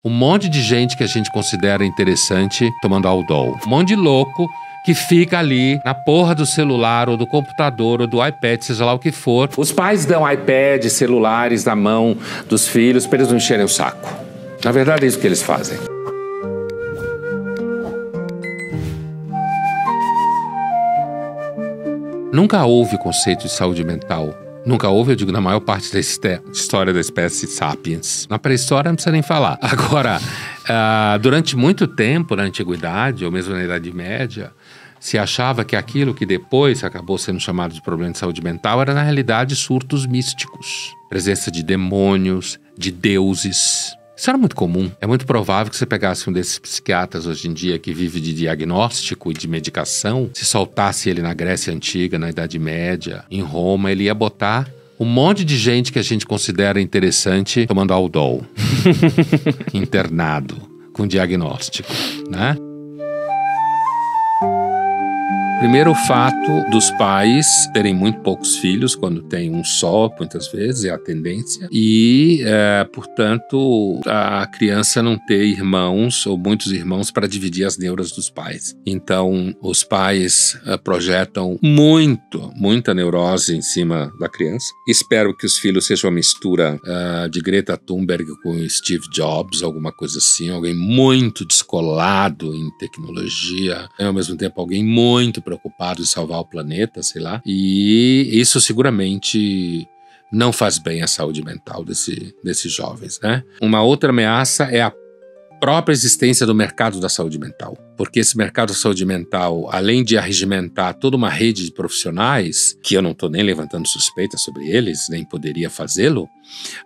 um monte de gente que a gente considera interessante tomando Aldol. Um monte de louco que fica ali na porra do celular ou do computador ou do iPad, seja lá o que for. Os pais dão iPad, celulares na mão dos filhos para eles não encherem o saco. Na verdade é isso que eles fazem. Nunca houve conceito de saúde mental. Nunca houve, eu digo, na maior parte da história da espécie sapiens. Na pré-história não precisa nem falar. Agora, durante muito tempo, na Antiguidade, ou mesmo na Idade Média, se achava que aquilo que depois acabou sendo chamado de problema de saúde mental era, na realidade, surtos místicos. Presença de demônios, de deuses. Isso era muito comum. É muito provável que você pegasse um desses psiquiatras hoje em dia que vive de diagnóstico e de medicação, se soltasse ele na Grécia Antiga, na Idade Média, em Roma, ele ia botar um monte de gente que a gente considera interessante tomando Aldol. Internado, com diagnóstico, né? Primeiro, o fato dos pais terem muito poucos filhos, quando tem um só, muitas vezes, é a tendência. E, portanto, a criança não ter irmãos ou muitos irmãos para dividir as neuras dos pais. Então, os pais projetam muita neurose em cima da criança. Espero que os filhos sejam uma mistura de Greta Thunberg com Steve Jobs, alguma coisa assim. Alguém muito descolado em tecnologia, ao mesmo tempo alguém muito preocupado em salvar o planeta, sei lá. E isso seguramente não faz bem à saúde mental desses jovens, né? Uma outra ameaça é a própria existência do mercado da saúde mental. Porque esse mercado da saúde mental, além de arregimentar toda uma rede de profissionais, que eu não estou nem levantando suspeita sobre eles, nem poderia fazê-lo,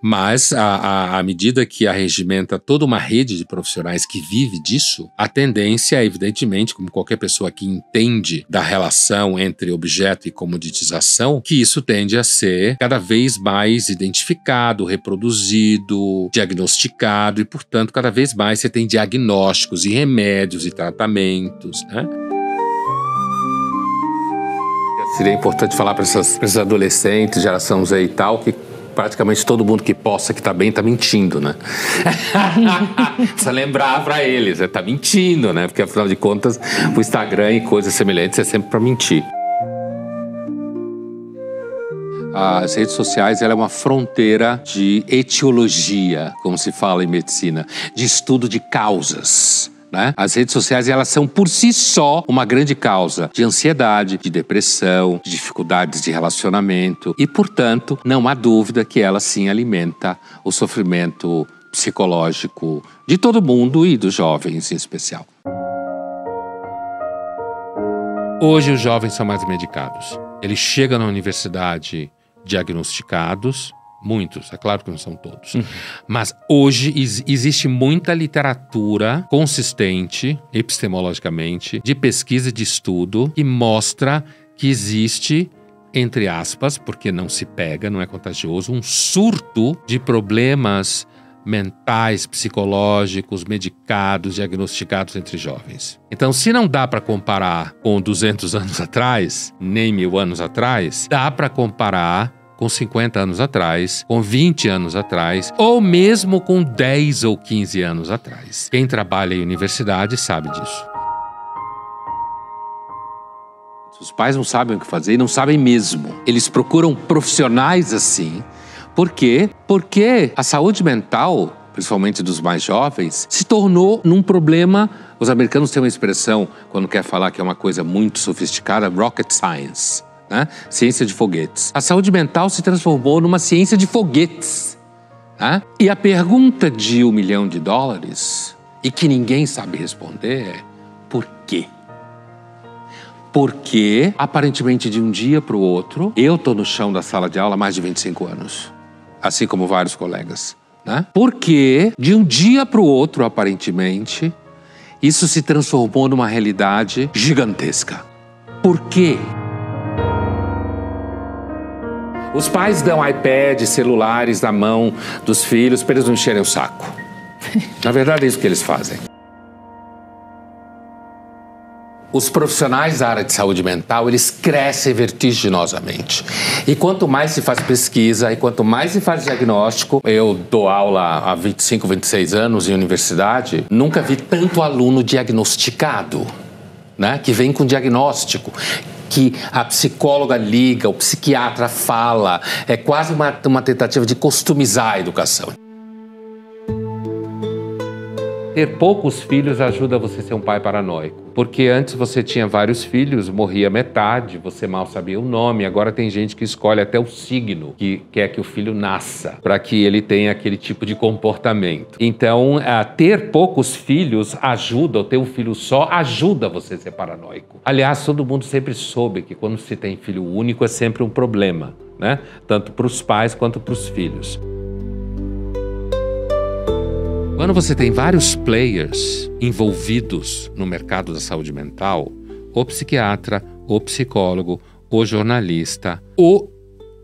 mas à medida que arregimenta toda uma rede de profissionais que vive disso, a tendência é, evidentemente, como qualquer pessoa que entende da relação entre objeto e comoditização, que isso tende a ser cada vez mais identificado, reproduzido, diagnosticado e, portanto, cada vez mais você tem diagnósticos e remédios e tratamentos, né? Seria importante falar para esses adolescentes, geração Z e tal, que praticamente todo mundo que posta que tá bem tá mentindo, né? Precisa lembrar para eles, tá mentindo, né? Porque afinal de contas, o Instagram e coisas semelhantes é sempre para mentir. As redes sociais, ela é uma fronteira de etiologia, como se fala em medicina, de estudo de causas, né? As redes sociais, elas são por si só uma grande causa de ansiedade, de depressão, de dificuldades de relacionamento e, portanto, não há dúvida que ela sim alimenta o sofrimento psicológico de todo mundo e dos jovens em especial. Hoje os jovens são mais medicados. Eles chegam na universidade diagnosticados, muitos, é claro que não são todos. Mas hoje existe muita literatura consistente, epistemologicamente, de pesquisa e de estudo, que mostra que existe, entre aspas, porque não se pega, não é contagioso, um surto de problemas mentais, psicológicos, medicados, diagnosticados entre jovens. Então, se não dá para comparar com 200 anos atrás, nem 1000 anos atrás, dá para comparar com 50 anos atrás, com 20 anos atrás, ou mesmo com 10 ou 15 anos atrás. Quem trabalha em universidade sabe disso. Os pais não sabem o que fazer e não sabem mesmo. Eles procuram profissionais assim. Por quê? Porque a saúde mental, principalmente dos mais jovens, se tornou num problema. Os americanos têm uma expressão, quando quer falar que é uma coisa muito sofisticada, rocket science, né? Ciência de foguetes. A saúde mental se transformou numa ciência de foguetes, né? E a pergunta de $1 milhão, e que ninguém sabe responder, é por quê? Porque, aparentemente, de um dia para o outro, eu estou no chão da sala de aula há mais de 25 anos. Assim como vários colegas, né? Porque, de um dia para o outro, aparentemente, isso se transformou numa realidade gigantesca. Por quê? Os pais dão iPad, celulares na mão dos filhos para eles não encherem o saco. Na verdade, é isso que eles fazem. Os profissionais da área de saúde mental, eles crescem vertiginosamente. E quanto mais se faz pesquisa e quanto mais se faz diagnóstico, eu dou aula há 25, 26 anos em universidade, nunca vi tanto aluno diagnosticado, né? Que vem com diagnóstico, que a psicóloga liga, o psiquiatra fala, é quase uma tentativa de customizar a educação. Ter poucos filhos ajuda você a ser um pai paranoico. Porque antes você tinha vários filhos, morria metade, você mal sabia o nome. Agora tem gente que escolhe até o signo que quer que o filho nasça, para que ele tenha aquele tipo de comportamento. Então, ter poucos filhos ajuda, ou ter um filho só, ajuda você a ser paranoico. Aliás, todo mundo sempre soube que quando se tem filho único é sempre um problema, né? Tanto para os pais quanto para os filhos. Quando você tem vários players envolvidos no mercado da saúde mental, o psiquiatra, o psicólogo, o jornalista, o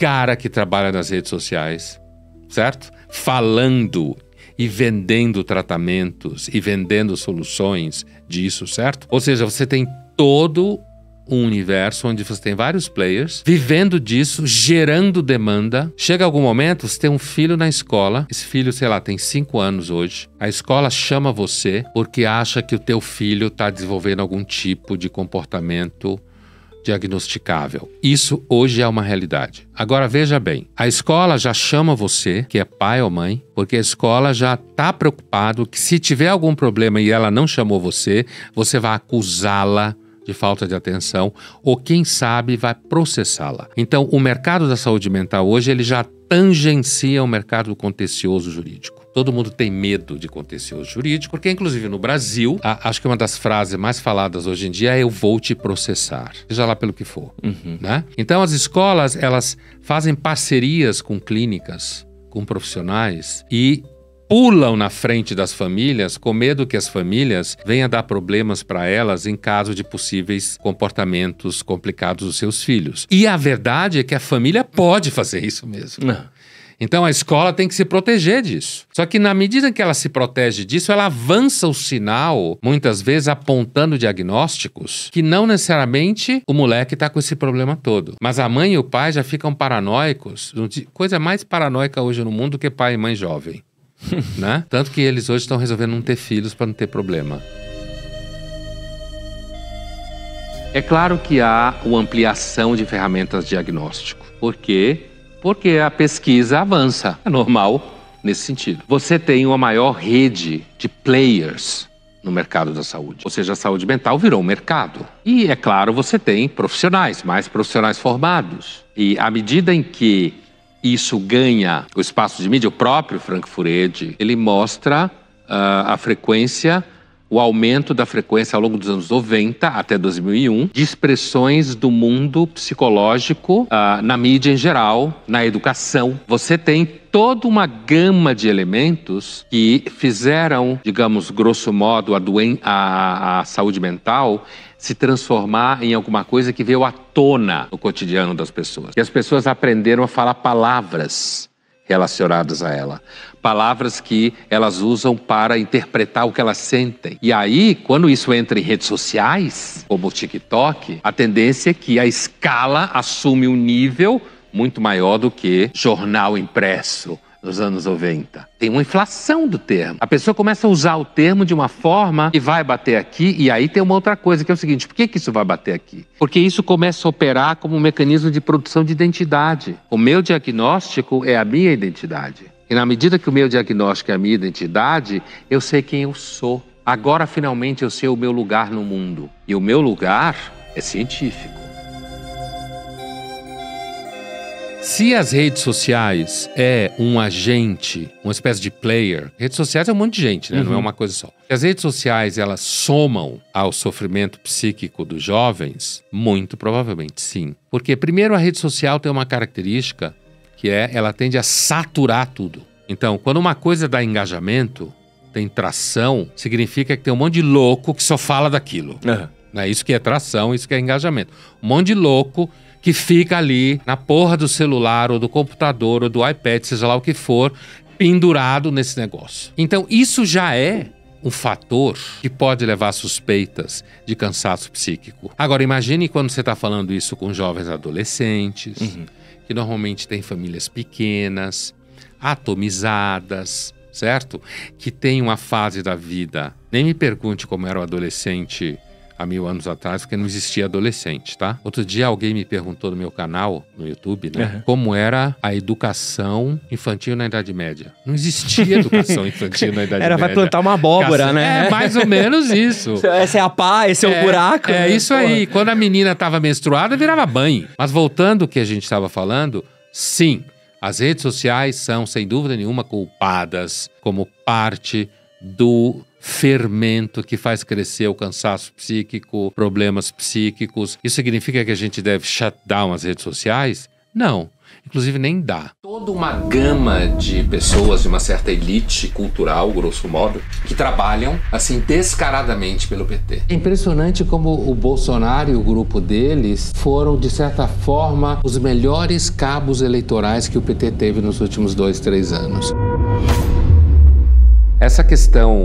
cara que trabalha nas redes sociais, certo? Falando e vendendo tratamentos e vendendo soluções disso, certo? Ou seja, você tem todo um universo onde você tem vários players vivendo disso, gerando demanda. Chega algum momento, você tem um filho na escola, esse filho, sei lá, tem 5 anos hoje. A escola chama você porque acha que o teu filho está desenvolvendo algum tipo de comportamento diagnosticável. Isso hoje é uma realidade. Agora veja bem, a escola já chama você, que é pai ou mãe, porque a escola já está preocupado que se tiver algum problema e ela não chamou você, você vai acusá-la de falta de atenção, ou quem sabe vai processá-la. Então, o mercado da saúde mental hoje, ele já tangencia o mercado do contencioso jurídico. Todo mundo tem medo de contencioso jurídico, porque inclusive no Brasil, acho que uma das frases mais faladas hoje em dia é "eu vou te processar", seja lá pelo que for. Né? Então, as escolas, elas fazem parcerias com clínicas, com profissionais e pulam na frente das famílias com medo que as famílias venham dar problemas para elas em caso de possíveis comportamentos complicados dos seus filhos. E a verdade é que a família pode fazer isso mesmo. Não. Então a escola tem que se proteger disso. Só que na medida que ela se protege disso, ela avança o sinal, muitas vezes apontando diagnósticos, que não necessariamente o moleque está com esse problema todo. Mas a mãe e o pai já ficam paranoicos. Coisa mais paranoica hoje no mundo do que pai e mãe jovem. Né? Tanto que eles hoje estão resolvendo não ter filhos para não ter problema. É claro que há uma ampliação de ferramentas de diagnóstico. Por quê? Porque a pesquisa avança. É normal nesse sentido. Você tem uma maior rede de players no mercado da saúde. Ou seja, a saúde mental virou um mercado. E, é claro, você tem profissionais, mais profissionais formados. E à medida em que isso ganha o espaço de mídia, o próprio Frank Furedi, ele mostra a frequência, o aumento da frequência ao longo dos anos 90 até 2001, de expressões do mundo psicológico na mídia em geral, na educação. Você tem toda uma gama de elementos que fizeram, digamos, grosso modo, a saúde mental se transformar em alguma coisa que veio à tona no cotidiano das pessoas. E as pessoas aprenderam a falar palavras relacionadas a ela. Palavras que elas usam para interpretar o que elas sentem. E aí, quando isso entra em redes sociais, como o TikTok, a tendência é que a escala assume um nível muito maior do que jornal impresso nos anos 90. Tem uma inflação do termo. A pessoa começa a usar o termo de uma forma que vai bater aqui, e aí tem uma outra coisa, que é o seguinte: por que isso vai bater aqui? Porque isso começa a operar como um mecanismo de produção de identidade. O meu diagnóstico é a minha identidade. E na medida que o meu diagnóstico é a minha identidade, eu sei quem eu sou. Agora, finalmente, eu sei o meu lugar no mundo. E o meu lugar é científico. Se as redes sociais é um agente, uma espécie de player, redes sociais é um monte de gente, né? Não é uma coisa só. Se as redes sociais, elas somam ao sofrimento psíquico dos jovens, muito provavelmente sim. Porque, primeiro, a rede social tem uma característica que ela tende a saturar tudo. Então, quando uma coisa dá engajamento, tem tração, significa que tem um monte de louco que só fala daquilo. Né? Isso que é tração, isso que é engajamento. Um monte de louco que fica ali na porra do celular ou do computador ou do iPad, seja lá o que for, pendurado nesse negócio. Então isso já é um fator que pode levar a suspeitas de cansaço psíquico. Agora, imagine quando você está falando isso com jovens adolescentes, que normalmente têm famílias pequenas, atomizadas, certo? Que tem uma fase da vida. Nem me pergunte como era o adolescente há 1000 anos atrás, porque não existia adolescente, tá? Outro dia alguém me perguntou no meu canal, no YouTube, né? Como era a educação infantil na Idade Média. Não existia educação infantil na Idade Média. Era, vai plantar uma abóbora, né? É mais ou menos isso. Essa é a pá, esse é o buraco. É né? isso aí. Quando a menina estava menstruada, virava banho. Mas voltando ao que a gente estava falando, sim, as redes sociais são, sem dúvida nenhuma, culpadas como parte do fermento que faz crescer o cansaço psíquico, problemas psíquicos. Isso significa que a gente deve shut down as redes sociais? Não. Inclusive nem dá. Toda uma gama de pessoas de uma certa elite cultural, grosso modo, que trabalham assim descaradamente pelo PT. É impressionante como o Bolsonaro e o grupo deles foram, de certa forma, os melhores cabos eleitorais que o PT teve nos últimos 2, 3 anos. Essa questão